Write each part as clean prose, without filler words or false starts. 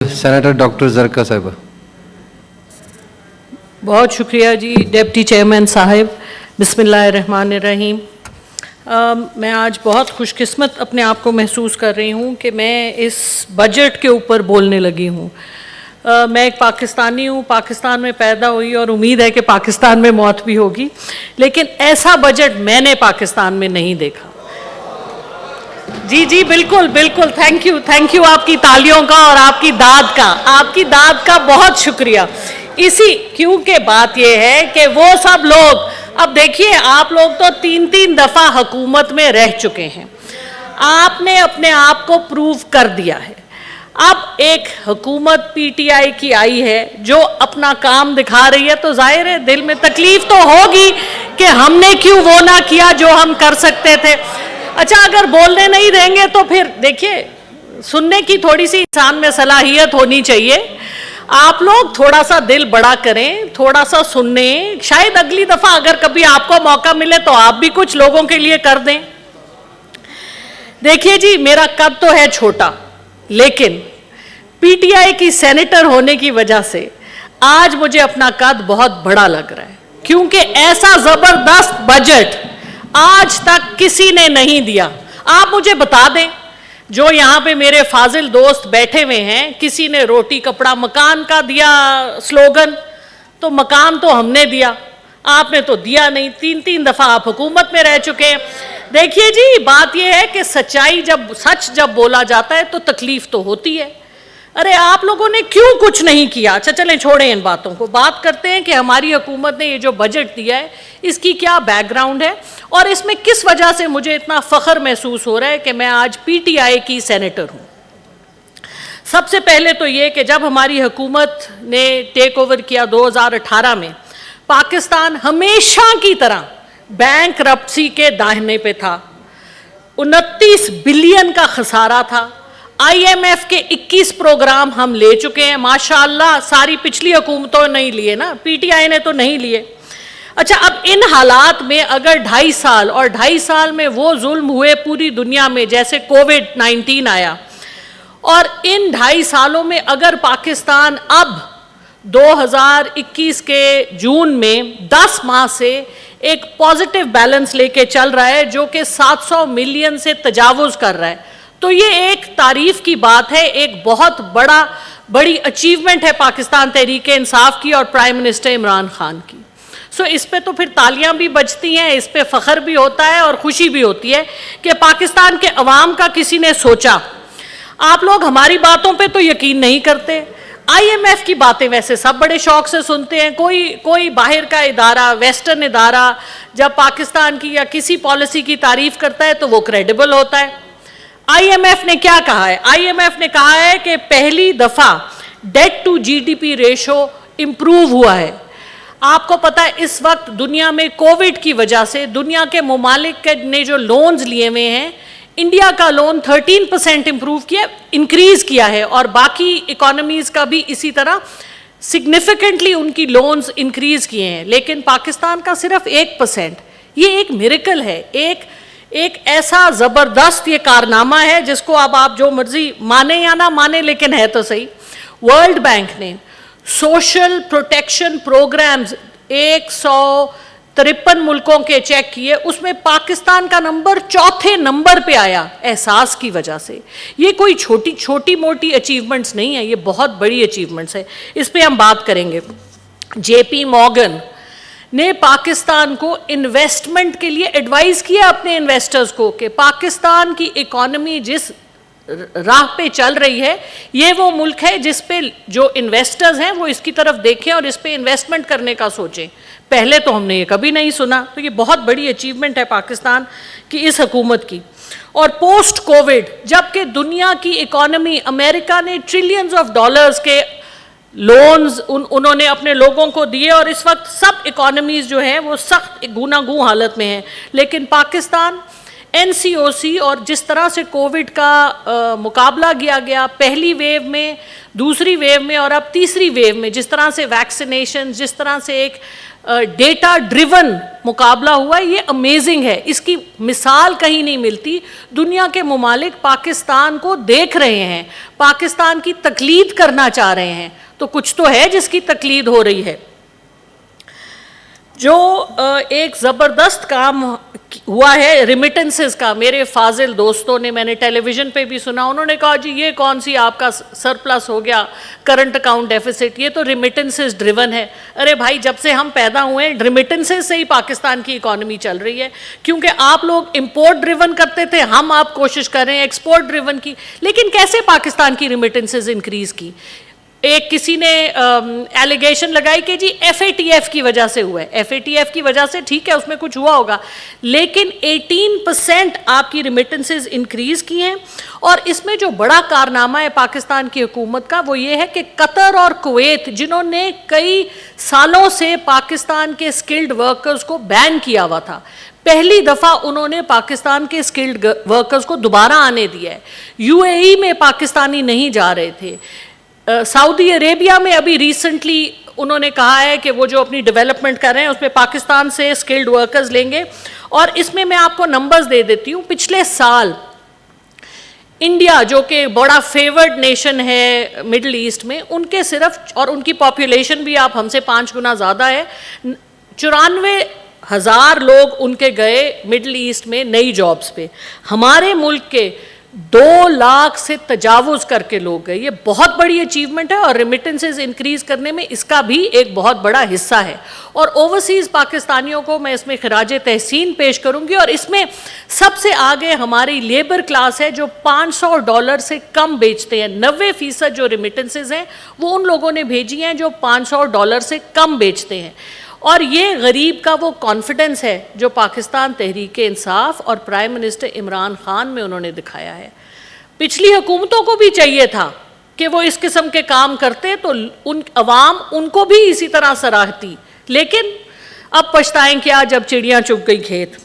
Senator doctor जरका साहिबा। बहुत शुक्रिया जी डिप्टी चेयरमैन साहब। बिस्मिल्लाहिर्रहमानिर्रहीम। मैं आज बहुत खुशकिस्मत अपने आप को महसूस कर रही हूँ कि मैं इस बजट के ऊपर बोलने लगी हूँ। मैं एक पाकिस्तानी हूँ, पाकिस्तान में पैदा हुई और उम्मीद है कि पाकिस्तान में मौत भी होगी, लेकिन ऐसा बजट मैंने पाकिस्तान में नहीं देखा। जी जी बिल्कुल बिल्कुल, थैंक यू आपकी तालियों का और आपकी दाद का बहुत शुक्रिया। इसी क्योंकि बात यह है कि वो सब लोग, अब देखिए आप लोग तो 3 दफ़ा हुकूमत में रह चुके हैं, आपने अपने आप को प्रूव कर दिया है। अब एक हुकूमत पीटीआई की आई है जो अपना काम दिखा रही है, तो जाहिर है दिल में तकलीफ तो होगी कि हमने क्यों वो ना किया जो हम कर सकते थे। अच्छा, अगर बोलने नहीं देंगे तो फिर देखिए, सुनने की थोड़ी सी इंसान में सलाहियत होनी चाहिए। आप लोग थोड़ा सा दिल बड़ा करें, थोड़ा सा सुनने, शायद अगली दफ़ा अगर कभी आपको मौका मिले तो आप भी कुछ लोगों के लिए कर दें। देखिए जी, मेरा कद तो है छोटा, लेकिन पीटीआई की सेनेटर होने की वजह से आज मुझे अपना कद बहुत बड़ा लग रहा है, क्योंकि ऐसा ज़बरदस्त बजट आज तक किसी ने नहीं दिया। आप मुझे बता दें, जो यहाँ पे मेरे फाजिल दोस्त बैठे हुए हैं, किसी ने रोटी कपड़ा मकान का दिया स्लोगन, तो मकान तो हमने दिया, आपने तो दिया नहीं। 3 दफ़ा आप हुकूमत में रह चुके हैं। देखिए जी, बात यह है कि सच जब बोला जाता है तो तकलीफ तो होती है। अरे आप लोगों ने क्यों कुछ नहीं किया? अच्छा चलें, छोड़ें इन बातों को, बात करते हैं कि हमारी हुकूमत ने ये जो बजट दिया है इसकी क्या बैकग्राउंड है और इसमें किस वजह से मुझे इतना फ़ख्र महसूस हो रहा है कि मैं आज पीटीआई की सेनेटर हूँ। सबसे पहले तो ये कि जब हमारी हुकूमत ने टेक ओवर किया 2018 में, पाकिस्तान हमेशा की तरह बैंकरप्सी के दाहिने पे था। 29 बिलियन का खसारा था। IMF के 21 प्रोग्राम हम ले चुके हैं माशाअल्लाह। सारी पिछली हुकूमतों ने नहीं लिए ना, पीटीआई ने तो नहीं लिए। अच्छा, अब इन हालात में अगर 2.5 साल में वो जुल्म हुए पूरी दुनिया में, जैसे कोविड-19 आया, और इन 2.5 सालों में अगर पाकिस्तान अब 2021 के जून में 10 माह से एक पॉजिटिव बैलेंस लेके चल रहा है जो कि 700 मिलियन से तजावुज़ कर रहा है, तो ये एक तारीफ की बात है, एक बहुत बड़ी अचीवमेंट है पाकिस्तान तहरीक इंसाफ की और प्राइम मिनिस्टर इमरान खान की। सो इस पे तो फिर तालियां भी बजती हैं, इस पे फ़ख्र भी होता है और खुशी भी होती है कि पाकिस्तान के अवाम का किसी ने सोचा। आप लोग हमारी बातों पे तो यकीन नहीं करते। IMF की बातें वैसे सब बड़े शौक से सुनते हैं। कोई बाहर का इदारा, वेस्टर्न इदारा जब पाकिस्तान की या किसी पॉलिसी की तारीफ करता है तो वो क्रेडिबल होता है। IMF ने क्या कहा है? IMF ने कहा है कि पहली दफ़ा debt to GDP ratio improve हुआ है। आपको पता है इस वक्त दुनिया में कोविड की वजह से दुनिया के ममालिक ने जो लोन्स लिए हुए हैं, इंडिया का लोन 13% इंक्रीज़ किया है और बाकी इकोनॉमीज़ का भी इसी तरह सिग्निफिकेंटली उनकी लोन्स इंक्रीज़ किए हैं, लेकिन पाकिस्तान का सिर्फ 1%। ये एक मिरेकल है, एक ऐसा ज़बरदस्त ये कारनामा है जिसको अब आप जो मर्जी माने या ना माने, लेकिन है तो सही। वर्ल्ड बैंक ने सोशल प्रोटेक्शन प्रोग्राम्स 153 मुल्कों के चेक किए, उसमें पाकिस्तान का नंबर 4थे नंबर पे आया एहसास की वजह से। ये कोई छोटी मोटी अचीवमेंट्स नहीं है, ये बहुत बड़ी अचीवमेंट्स है। इस पे हम बात करेंगे। JP मॉर्गन ने पाकिस्तान को इन्वेस्टमेंट के लिए एडवाइस किया अपने इन्वेस्टर्स को कि पाकिस्तान की इकोनॉमी जिस राह पे चल रही है, ये वो मुल्क है जिस पे जो इन्वेस्टर्स हैं वो इसकी तरफ देखें और इस पे इन्वेस्टमेंट करने का सोचें। पहले तो हमने ये कभी नहीं सुना, तो ये बहुत बड़ी अचीवमेंट है पाकिस्तान की इस हुकूमत की। और पोस्ट कोविड जबकि दुनिया की इकोनॉमी, अमेरिका ने ट्रिलियंस ऑफ डॉलर्स के लोन्स उन्होंने अपने लोगों को दिए और इस वक्त सब इकोनॉमीज़ जो हैं वो सख्त गूनागूं हालत में हैं, लेकिन पाकिस्तान एनसीओसी और जिस तरह से कोविड का मुकाबला किया गया पहली वेव में, दूसरी वेव में और अब तीसरी वेव में, जिस तरह से वैक्सीनेशन, जिस तरह से एक डेटा ड्रिवन मुकाबला हुआ, ये अमेजिंग है। इसकी मिसाल कहीं नहीं मिलती। दुनिया के ममालिक पाकिस्तान को देख रहे हैं, पाकिस्तान की तकलीद करना चाह रहे हैं, तो कुछ तो है जिसकी तकलीद हो रही है। जो एक ज़बरदस्त काम हुआ है रिमिटेंसेस का, मेरे फाजिल दोस्तों ने, मैंने टेलीविज़न पे भी सुना, उन्होंने कहा जी ये कौन सी आपका सरप्लस हो गया, करंट अकाउंट डेफिसिट, ये तो रिमिटेंसेस ड्रिवन है। अरे भाई, जब से हम पैदा हुए हैं रिमिटेंसेस से ही पाकिस्तान की इकॉनमी चल रही है, क्योंकि आप लोग इंपोर्ट ड्रिवन करते थे, हम आप कोशिश कर रहे हैं एक्सपोर्ट ड्रिवन की। लेकिन कैसे पाकिस्तान की रिमिटेंसेस इंक्रीज़ की? एक किसी ने एलिगेशन लगाई कि जी FATF की वजह से हुआ है। FATF की वजह से ठीक है, उसमें कुछ हुआ होगा, लेकिन 18% आपकी रिमिटेंसेस इंक्रीज़ की हैं। और इसमें जो बड़ा कारनामा है पाकिस्तान की हुकूमत का, वो ये है कि कतर और कुवैत, जिन्होंने कई सालों से पाकिस्तान के स्किल्ड वर्कर्स को बैन किया हुआ था, पहली दफ़ा उन्होंने पाकिस्तान के स्किल्ड वर्कर्स को दोबारा आने दिया है। UAE में पाकिस्तानी नहीं जा रहे थे। सऊदी अरेबिया में अभी रिसेंटली उन्होंने कहा है कि वो जो अपनी डेवलपमेंट कर रहे हैं उसमें पाकिस्तान से स्किल्ड वर्कर्स लेंगे। और इसमें मैं आपको नंबर्स दे देती हूँ। पिछले साल इंडिया, जो कि बड़ा फेवर्ड नेशन है मिडिल ईस्ट में, उनके सिर्फ, और उनकी पॉपुलेशन भी आप हमसे 5 गुना ज़्यादा है, 94,000 लोग उनके गए मिडिल ईस्ट में नई जॉब्स पे। हमारे मुल्क के 2 लाख से तजावुज़ करके लोग गए। ये बहुत बड़ी अचीवमेंट है और रिमिटेंसेस इंक्रीज़ करने में इसका भी एक बहुत बड़ा हिस्सा है। और ओवरसीज़ पाकिस्तानियों को मैं इसमें खराज तहसीन पेश करूंगी। और इसमें सबसे आगे हमारी लेबर क्लास है, जो $500 से कम बेचते हैं। 90% जो रिमिटेंसेस हैं वो उन लोगों ने भेजी हैं जो $500 से कम बेचते हैं। और ये गरीब का वो कॉन्फिडेंस है जो पाकिस्तान तहरीक इंसाफ और प्राइम मिनिस्टर इमरान खान में उन्होंने दिखाया है। पिछली हुकूमतों को भी चाहिए था कि वो इस किस्म के काम करते तो उन अवाम उनको भी इसी तरह सराहती, लेकिन अब पछताएं क्या जब चिड़ियाँ चुग गई खेत।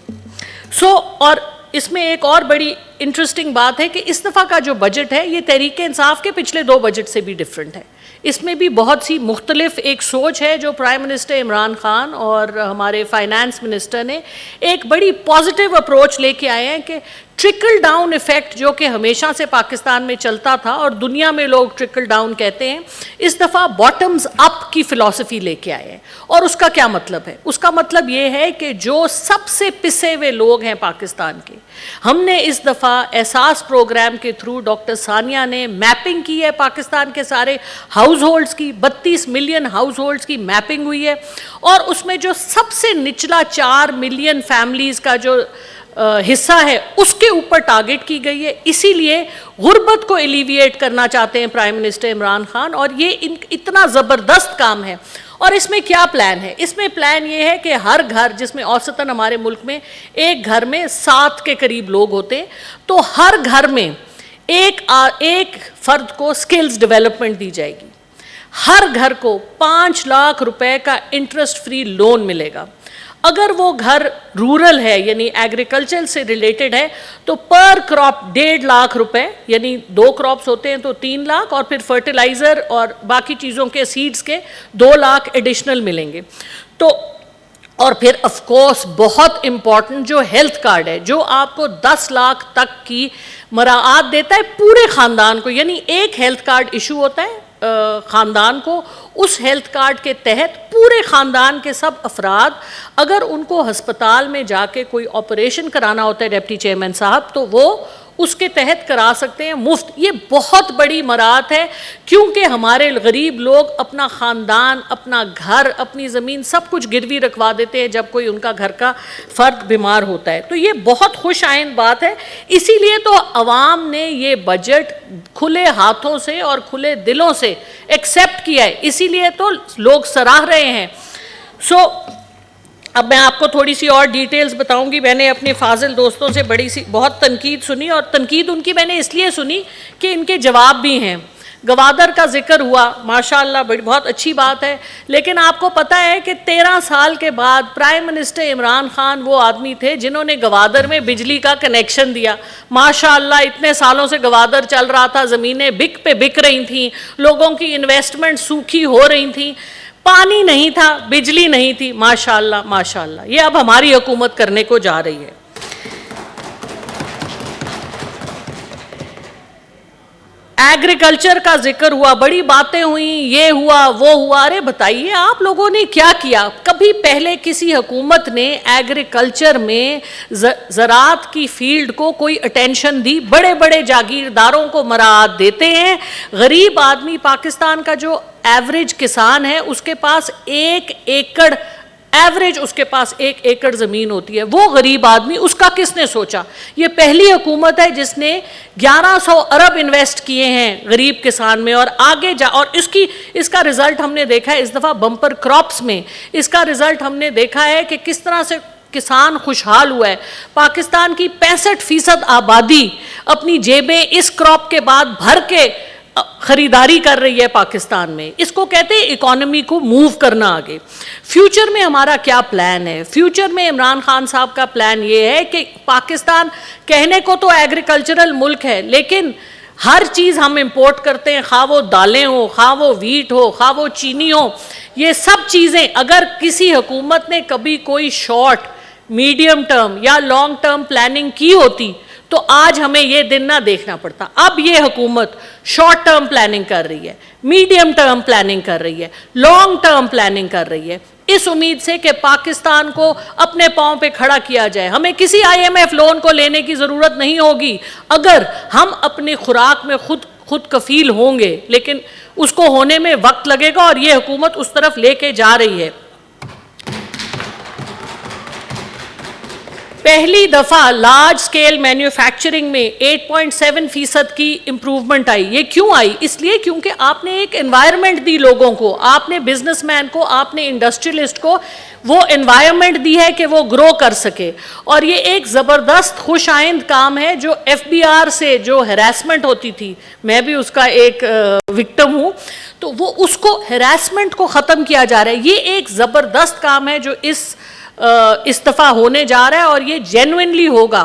और इसमें एक और बड़ी इंटरेस्टिंग बात है कि इस दफ़ा का जो बजट है ये तहरीक इंसाफ के पिछले 2 बजट से भी डिफरेंट है। इसमें भी बहुत सी मुख्तलिफ एक सोच है जो प्राइम मिनिस्टर इमरान खान और हमारे फाइनेंस मिनिस्टर ने एक बड़ी पॉजिटिव अप्रोच लेके आए हैं कि ट्रिकल डाउन इफ़ेक्ट, जो कि हमेशा से पाकिस्तान में चलता था और दुनिया में लोग ट्रिकल डाउन कहते हैं, इस दफ़ा बॉटम्स अप की फ़िलॉसफी लेके आए हैं। और उसका क्या मतलब है? उसका मतलब ये है कि जो सबसे पिसे हुए लोग हैं पाकिस्तान के, हमने इस दफ़ा एहसास प्रोग्राम के थ्रू डॉक्टर सानिया ने मैपिंग की है पाकिस्तान के सारे हाउस होल्ड्स की। 32 मिलियन हाउस होल्ड्स की मैपिंग हुई है। और उसमें जो सबसे निचला 4 मिलियन फैमिलीज़ का जो हिस्सा है उसके ऊपर टारगेट की गई है। इसीलिए गुर्बत को एलिविएट करना चाहते हैं प्राइम मिनिस्टर इमरान खान। और ये इतना ज़बरदस्त काम है। और इसमें क्या प्लान है? इसमें प्लान ये है कि हर घर, जिसमें औसतन हमारे मुल्क में एक घर में 7 के करीब लोग होते हैं, तो हर घर में एक फ़र्द को स्किल्स डेवलपमेंट दी जाएगी। हर घर को 5 लाख रुपए का इंटरेस्ट फ्री लोन मिलेगा। अगर वो घर रूरल है यानी एग्रीकल्चर से रिलेटेड है तो पर क्रॉप 1.5 लाख रुपए, यानी 2 क्रॉप्स होते हैं तो 3 लाख, और फिर फर्टिलाइज़र और बाकी चीज़ों के सीड्स के 2 लाख एडिशनल मिलेंगे। तो और फिर ऑफ कोर्स बहुत इम्पॉर्टेंट जो हेल्थ कार्ड है, जो आपको 10 लाख तक की मराआत देता है पूरे ख़ानदान को। यानी एक हेल्थ कार्ड इशू होता है ख़ानदान को, उस हेल्थ कार्ड के तहत पूरे ख़ानदान के सब अफराद, अगर उनको हस्पताल में जाके कोई ऑपरेशन कराना होता है डिप्टी चेयरमैन साहब, तो वो उसके तहत करा सकते हैं मुफ्त। ये बहुत बड़ी मराहत है, क्योंकि हमारे गरीब लोग अपना ख़ानदान, अपना घर, अपनी ज़मीन सब कुछ गिरवी रखवा देते हैं जब कोई उनका घर का फ़र्द बीमार होता है। तो ये बहुत खुश आइंद बात है। इसीलिए तो अवाम ने ये बजट खुले हाथों से और खुले दिलों से एक्सेप्ट किया है, इसीलिए तो लोग सराह रहे हैं। अब मैं आपको थोड़ी सी और डिटेल्स बताऊंगी। मैंने अपने फाजिल दोस्तों से बहुत तनकीद सुनी, और तनकीद उनकी मैंने इसलिए सुनी कि इनके जवाब भी हैं। गवादर का जिक्र हुआ, माशाअल्लाह बहुत अच्छी बात है, लेकिन आपको पता है कि 13 साल के बाद प्राइम मिनिस्टर इमरान खान वो आदमी थे जिन्होंने गवादर में बिजली का कनेक्शन दिया। माशाअल्लाह इतने सालों से गवादर चल रहा था, ज़मीनें बिक पे बिक रही थी, लोगों की इन्वेस्टमेंट सूखी हो रही थी, पानी नहीं था, बिजली नहीं थी। माशाअल्लाह माशाअल्लाह, ये अब हमारी हुकूमत करने को जा रही है। एग्रीकल्चर का जिक्र हुआ, बड़ी बातें हुई, ये हुआ वो हुआ। अरे बताइए आप लोगों ने क्या किया? कभी पहले किसी हुकूमत ने एग्रीकल्चर में ज़राअत की फील्ड को कोई अटेंशन दी? बड़े बड़े जागीरदारों को मराद देते हैं। गरीब आदमी, पाकिस्तान का जो एवरेज किसान है उसके पास 1 एकड़ एवरेज, उसके पास 1 एकड़ ज़मीन होती है। वो गरीब आदमी, उसका किसने सोचा? ये पहली हुकूमत है जिसने 1100 अरब इन्वेस्ट किए हैं गरीब किसान में, और आगे जा, और इसका रिजल्ट हमने देखा है इस दफ़ा बम्पर क्रॉप्स में। इसका रिजल्ट हमने देखा है कि किस तरह से किसान खुशहाल हुआ है। पाकिस्तान की 65% आबादी अपनी जेबें इस क्रॉप के बाद भर के खरीदारी कर रही है पाकिस्तान में। इसको कहते हैं इकोनॉमी को मूव करना आगे। फ्यूचर में हमारा क्या प्लान है? फ्यूचर में इमरान खान साहब का प्लान ये है कि पाकिस्तान कहने को तो एग्रीकल्चरल मुल्क है, लेकिन हर चीज़ हम इंपोर्ट करते हैं, खा वो दालें हो, खा वो वीट हो, खा वो चीनी हो। ये सब चीज़ें अगर किसी हुकूमत ने कभी कोई शॉर्ट, मीडियम टर्म या लॉन्ग टर्म प्लानिंग की होती तो आज हमें ये दिन ना देखना पड़ता। अब ये हुकूमत शॉर्ट टर्म प्लानिंग कर रही है, मीडियम टर्म प्लानिंग कर रही है, लॉन्ग टर्म प्लानिंग कर रही है, इस उम्मीद से कि पाकिस्तान को अपने पांव पे खड़ा किया जाए। हमें किसी IMF लोन को लेने की ज़रूरत नहीं होगी अगर हम अपनी खुराक में खुद कफील होंगे, लेकिन उसको होने में वक्त लगेगा और ये हुकूमत उस तरफ लेके जा रही है। पहली दफ़ा लार्ज स्केल मैन्युफैक्चरिंग में 8.7% की इम्प्रूवमेंट आई। ये क्यों आई? इसलिए क्योंकि आपने एक एनवायरनमेंट दी लोगों को, आपने बिजनेसमैन को, आपने इंडस्ट्रियलिस्ट को वो एनवायरनमेंट दी है कि वो ग्रो कर सके। और ये एक ज़बरदस्त खुश आइंद काम है। जो FBR से जो हैरेसमेंट होती थी, मैं भी उसका एक विक्टिम हूँ, तो वो उसको हैरेसमेंट को ख़त्म किया जा रहा है। ये एक ज़बरदस्त काम है जो इस दफ़ा होने जा रहा है और ये जेन्युइनली होगा।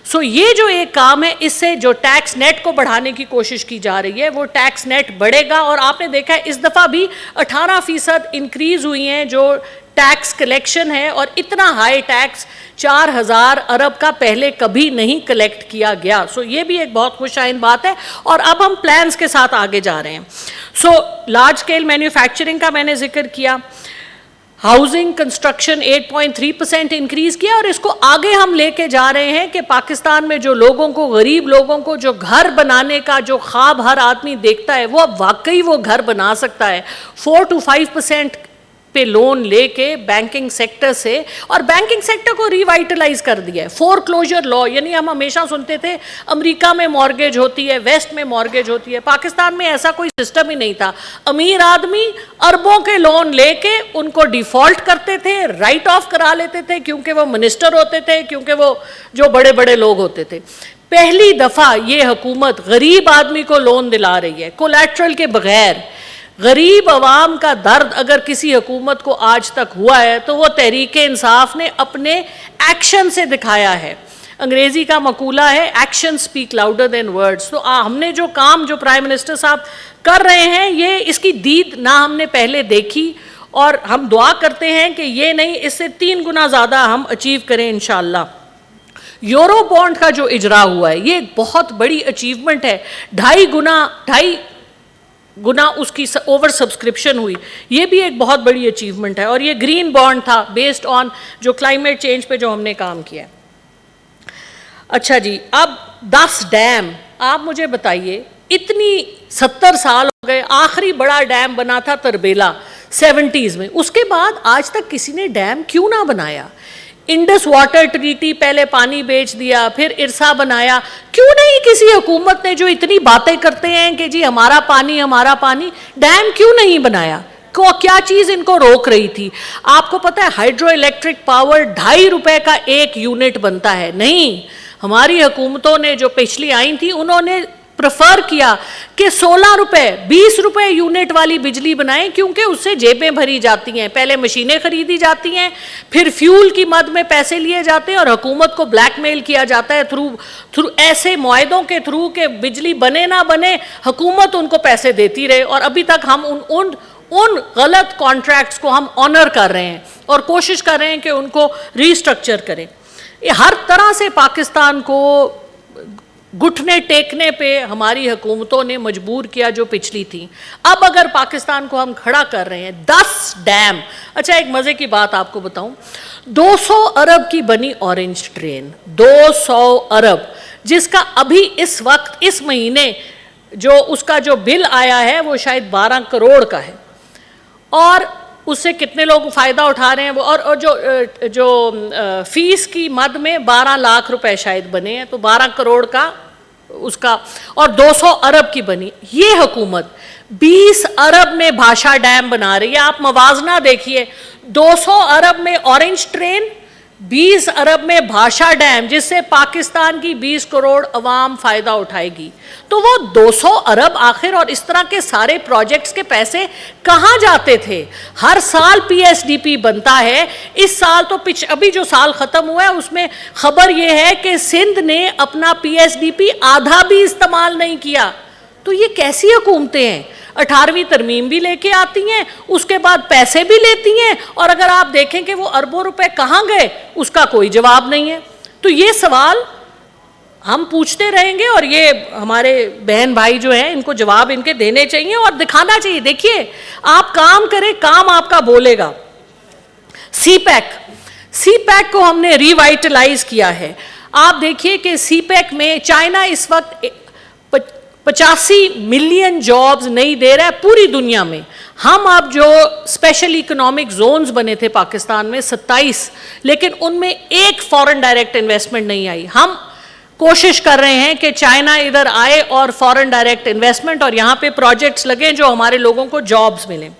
सो ये जो एक काम है, इससे जो टैक्स नेट को बढ़ाने की कोशिश की जा रही है वो टैक्स नेट बढ़ेगा। और आपने देखा है इस दफ़ा भी 18% इंक्रीज़ हुई हैं जो टैक्स कलेक्शन है, और इतना हाई टैक्स 4000 अरब का पहले कभी नहीं कलेक्ट किया गया। सो ये भी एक बहुत खुशाइन बात है और अब हम प्लान्स के साथ आगे जा रहे हैं। सो लार्ज स्केल मैन्युफैक्चरिंग का मैंने जिक्र किया, हाउसिंग कंस्ट्रक्शन 8.3% इंक्रीज किया, और इसको आगे हम लेके जा रहे हैं कि पाकिस्तान में जो लोगों को, गरीब लोगों को जो घर बनाने का जो ख्वाब हर आदमी देखता है, वो अब वाकई वो घर बना सकता है। 4 to 5% पे लोन लेके बैंकिंग सेक्टर से, और बैंकिंग सेक्टर को रिवाइटलाइज कर दिया है। फोरक्लोजर लॉ, यानी हम हमेशा सुनते थे अमेरिका में मॉर्गेज होती है, वेस्ट में मॉर्गेज होती है, पाकिस्तान में ऐसा कोई सिस्टम ही नहीं था। अमीर आदमी अरबों के लोन लेके उनको डिफॉल्ट करते थे, राइट ऑफ करा लेते थे, क्योंकि वो मिनिस्टर होते थे, क्योंकि वो जो बड़े बड़े लोग होते थे। पहली दफा ये हुकूमत गरीब आदमी को लोन दिला रही है कोलैटरल के बगैर। गरीब आवाम का दर्द अगर किसी हुकूमत को आज तक हुआ है तो वो तहरीक इंसाफ ने अपने एक्शन से दिखाया है। अंग्रेजी का मकूला है, action speak louder than words. तो हमने जो काम जो प्राइम मिनिस्टर साहब कर रहे हैं, ये इसकी दीद ना हमने पहले देखी, और हम दुआ करते हैं कि ये नहीं, इससे 3 गुना ज़्यादा हम अचीव करें इंशाअल्लाह। यूरो बॉन्ड का जो इजरा हुआ है, ये बहुत बड़ी अचीवमेंट है। 2.5 गुना उसकी ओवर सब्सक्रिप्शन हुई, ये भी एक बहुत बड़ी अचीवमेंट है। और ये ग्रीन बॉन्ड था बेस्ड ऑन जो क्लाइमेट चेंज पे जो हमने काम किया। अच्छा जी, अब 10 डैम, आप मुझे बताइए, इतनी 70 साल हो गए, आखिरी बड़ा डैम बना था तरबेला 70s में, उसके बाद आज तक किसी ने डैम क्यों ना बनाया? इंडस वाटर ट्रीटी, पहले पानी बेच दिया, फिर इरसा बनाया, क्यों नहीं किसी हुकूमत ने जो इतनी बातें करते हैं कि जी हमारा पानी, डैम क्यों नहीं बनाया? क्या चीज़ इनको रोक रही थी? आपको पता है हाइड्रो इलेक्ट्रिक पावर 2.5 रुपए का 1 यूनिट बनता है। नहीं, हमारी हुकूमतों ने जो पिछली आई थी, उन्होंने प्रेफर किया कि 16 रुपए 20 रुपए यूनिट वाली बिजली बनाएं, क्योंकि उससे जेबें भरी जाती हैं। पहले मशीनें खरीदी जाती हैं, फिर फ्यूल की मद में पैसे लिए जाते हैं और हुकूमत को ब्लैकमेल किया जाता है थ्रू ऐसे मुआहदों के थ्रू कि बिजली बने ना बने हुकूमत उनको पैसे देती रहे। और अभी तक हम उन गलत कॉन्ट्रैक्ट्स को हम ऑनर कर रहे हैं और कोशिश कर रहे हैं कि उनको रीस्ट्रक्चर करें। ये हर तरह से पाकिस्तान को घुटने टेकने पे हमारी हुकूमतों ने मजबूर किया जो पिछली थी। अब अगर पाकिस्तान को हम खड़ा कर रहे हैं 10 डैम। अच्छा, एक मज़े की बात आपको बताऊं, 200 अरब की बनी ऑरेंज ट्रेन, 200 अरब, जिसका अभी इस वक्त इस महीने जो उसका जो बिल आया है वो शायद 12 करोड़ का है, और उससे कितने लोग फ़ायदा उठा रहे हैं वो, और जो फीस की मद में 12 लाख रुपए शायद बने हैं, तो 12 करोड़ का उसका, और 200 अरब की बनी। ये हुकूमत 20 अरब में भाषा डैम बना रही है। आप मवाजना देखिए, 200 अरब में ऑरेंज ट्रेन, 20 अरब में भाषा डैम, जिससे पाकिस्तान की 20 करोड़ अवाम फ़ायदा उठाएगी। तो वो 200 अरब आखिर और इस तरह के सारे प्रोजेक्ट्स के पैसे कहाँ जाते थे? हर साल पीएसडीपी बनता है। इस साल तो अभी जो साल ख़त्म हुआ है उसमें खबर ये है कि सिंध ने अपना पीएसडीपी आधा भी इस्तेमाल नहीं किया। तो ये कैसी हुकूमतें हैं? 18वीं तरमीम भी लेके आती हैं, उसके बाद पैसे भी लेती हैं, और अगर आप देखें कि वो अरबों रुपए कहाँ गए उसका कोई जवाब नहीं है। तो ये सवाल हम पूछते रहेंगे और ये हमारे बहन भाई जो हैं इनको जवाब इनके देने चाहिए और दिखाना चाहिए। देखिए, आप काम करें, काम आपका बोलेगा। सीपैक को हमने रिवाइटलाइज किया है। आप देखिए कि सीपैक में चाइना इस वक्त 85 मिलियन जॉब्स नहीं दे रहा है पूरी दुनिया में। हम अब जो स्पेशल इकोनॉमिक जोन्स बने थे पाकिस्तान में 27, लेकिन उनमें एक फॉरेन डायरेक्ट इन्वेस्टमेंट नहीं आई। हम कोशिश कर रहे हैं कि चाइना इधर आए और फॉरेन डायरेक्ट इन्वेस्टमेंट और यहाँ पे प्रोजेक्ट्स लगे जो हमारे लोगों को जॉब्स मिलें।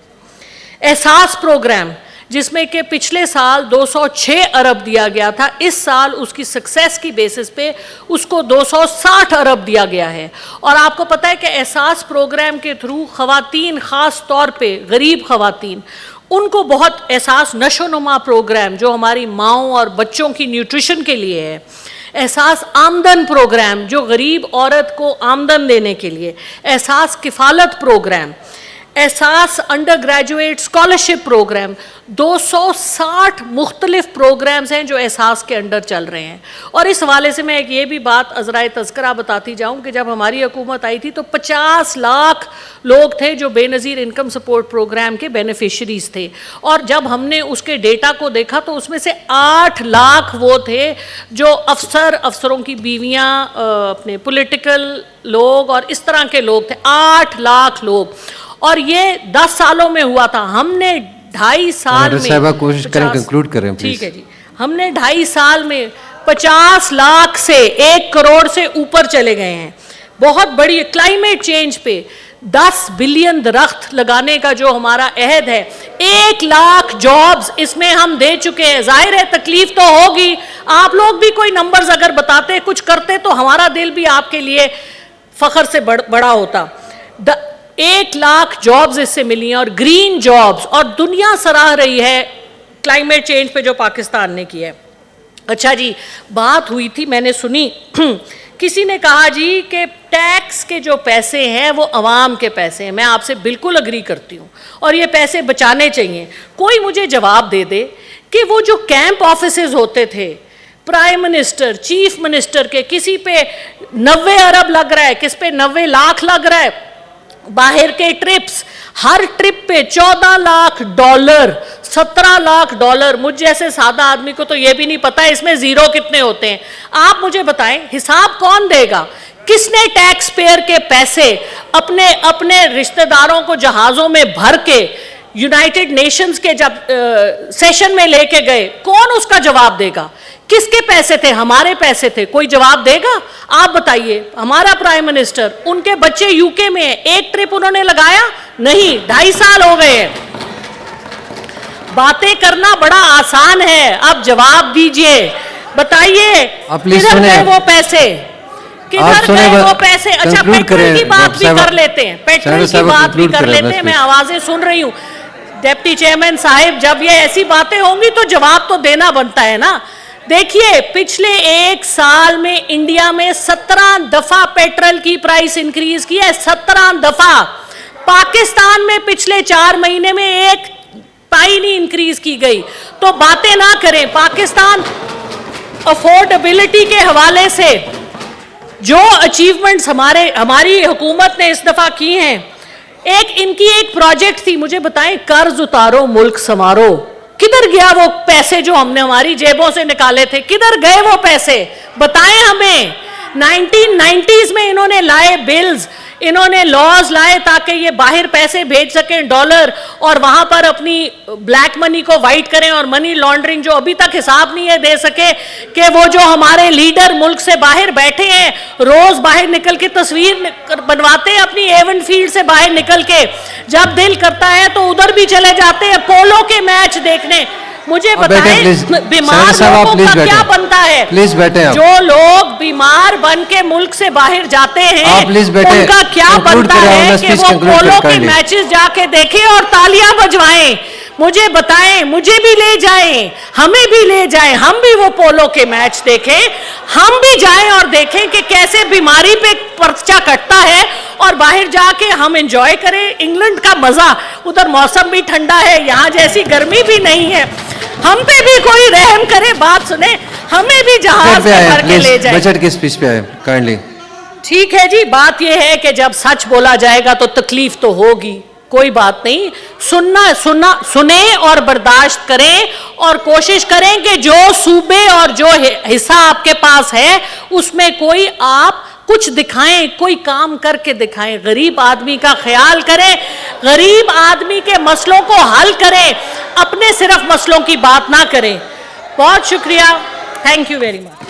एहसास प्रोग्राम, जिसमें कि पिछले साल 206 अरब दिया गया था, इस साल उसकी सक्सेस की बेसिस पे उसको 260 अरब दिया गया है। और आपको पता है कि एहसास प्रोग्राम के थ्रू ख़वातीन, ख़ास तौर पे गरीब ख़वातीन, उनको बहुत एहसास नशोनुमा प्रोग्राम जो हमारी माओं और बच्चों की न्यूट्रिशन के लिए है, एहसास आमदन प्रोग्राम जो गरीब औरत को आमदन देने के लिए, एहसास किफ़ालत प्रोग्राम, एहसास अंडर ग्रेजुएट स्कॉलरशिप प्रोग्राम, 260 मुख्तलिफ प्रोग्राम्स हैं जो एहसास के अंडर चल रहे हैं। और इस हवाले से मैं एक ये भी बात अज़राए तज़किरा बताती जाऊँ कि जब हमारी हुकूमत आई थी तो 50 लाख लोग थे जो बेनज़ीर इनकम सपोर्ट प्रोग्राम के बेनिफिशरीज़ थे, और जब हमने उसके डेटा को देखा तो उसमें से 8 लाख वो थे जो अफसरों की बीवियाँ, अपने पॉलिटिकल लोग और इस तरह के लोग थे। 8 लाख लोग, और ये 10 सालों में हुआ था। हमने 2.5 साल में, कोशिश करें कंक्लूड करें प्लीज। ठीक है जी, हमने 2.5 साल में 50 लाख से 1 करोड़ से ऊपर चले गए हैं। बहुत बड़ी क्लाइमेट चेंज पे 10 बिलियन दरख्त लगाने का जो हमारा अहद है, 1 लाख जॉब्स इसमें हम दे चुके हैं। जाहिर है तकलीफ तो होगी, आप लोग भी कोई नंबर्स अगर बताते, कुछ करते तो हमारा दिल भी आपके लिए फख्र से बड़ा होता। 1 लाख जॉब्स इससे मिली हैं, और ग्रीन जॉब्स, और दुनिया सराह रही है क्लाइमेट चेंज पे जो पाकिस्तान ने किया है। अच्छा जी, बात हुई थी, मैंने सुनी किसी ने कहा जी कि टैक्स के जो पैसे हैं वो अवाम के पैसे हैं। मैं आपसे बिल्कुल अग्री करती हूँ, और ये पैसे बचाने चाहिए। कोई मुझे जवाब दे दे कि वो जो कैंप ऑफिसेज होते थे प्राइम मिनिस्टर, चीफ मिनिस्टर के, किसी पे 90 अरब लग रहा है, किस पे 90 लाख लग रहा है, बाहर के ट्रिप्स, हर ट्रिप पे $14 लाख, $17 लाख। मुझ जैसे सादा आदमी को तो ये भी नहीं पता इसमें जीरो कितने होते हैं। आप मुझे बताएं, हिसाब कौन देगा? किसने टैक्स पेयर के पैसे अपने अपने रिश्तेदारों को जहाज़ों में भर के यूनाइटेड नेशंस के जब सेशन में लेके गए, कौन उसका जवाब देगा? किसके पैसे थे? हमारे पैसे थे। कोई जवाब देगा? आप बताइए। हमारा प्राइम मिनिस्टर, उनके बच्चे यूके में हैं, एक ट्रिप उन्होंने लगाया नहीं, 2.5 साल हो गए हैं। बातें करना बड़ा आसान है, आप जवाब दीजिए, बताइए किधर गए वो पैसे? किधर सुने गए बस, वो पैसे? अच्छा, conclude पेट्रोल करें, की बात डॉक्टर भी साहब। कर लेते हैं, पेट्रोल सेनेटर की साहब, बात भी conclude कर करें लेते बस हैं। मैं please। आवाजें सुन रही हूँ। डिप्टी चेयरमैन साहिब, जब ये ऐसी बातें होंगी तो जवाब तो देना बनता है ना। देखिए, पिछले 1 साल में इंडिया में 17 दफा पेट्रोल की प्राइस इंक्रीज की है, 17 दफा। पाकिस्तान में पिछले 4 महीने में 1 पाई नहीं इंक्रीज की गई। तो बातें ना करें। पाकिस्तान अफोर्डेबिलिटी के हवाले से जो अचीवमेंट्स हमारी हुकूमत ने इस दफा की हैं, इनकी एक प्रोजेक्ट थी, मुझे बताएं, कर्ज उतारो मुल्क संवारो। किधर गया वो पैसे जो हमने हमारी जेबों से निकाले थे? किधर गए वो पैसे? बताएं हमें। 1990s में इन्होंने लाए बिल्स, इन्होंने लॉज लाए ताकि ये बाहर पैसे भेज सकें, डॉलर, और वहां पर अपनी ब्लैक मनी को वाइट करें, और मनी लॉन्ड्रिंग जो अभी तक हिसाब नहीं है दे सके कि वो जो हमारे लीडर मुल्क से बाहर बैठे हैं, रोज बाहर निकल के तस्वीर बनवाते हैं अपनी एवन फील्ड से बाहर निकल के, जब दिल करता है तो उधर भी चले जाते हैं पोलो के मैच देखने। मुझे बताएं, बीमार लोगों का क्या बनता है? प्लीज बैठे आप। जो लोग बीमार बन के मुल्क से बाहर जाते हैं, प्लीज बैठे। उनका क्या बनता है कि वो पोलो के मैचेस जाके देखें और तालियां बजवाएं? मुझे बताएं, मुझे भी ले जाएं, हमें भी ले जाएं, हम भी वो पोलो के मैच देखें, हम भी जाएं और देखें कि कैसे बीमारी पे पर्चा कटता है, और बाहर जाके हम एंजॉय करें इंग्लैंड का मजा। उधर मौसम भी ठंडा है, यहाँ जैसी गर्मी भी नहीं है। हम पे भी कोई रहम करे, बात सुने, हमें भी जहाज पे भर के ले जाए। बजट की स्पीच पे आए काइंडली। ठीक है जी, बात यह है कि जब सच बोला जाएगा तो तकलीफ तो होगी, कोई बात नहीं। सुने और बर्दाश्त करें, और कोशिश करें कि जो सूबे और जो हिस्सा आपके पास है उसमें कोई आप कुछ दिखाएं, कोई काम करके दिखाएं। गरीब आदमी का ख्याल करें, गरीब आदमी के मसलों को हल करें, अपने सिर्फ मसलों की बात ना करें। बहुत शुक्रिया, थैंक यू वेरी मच।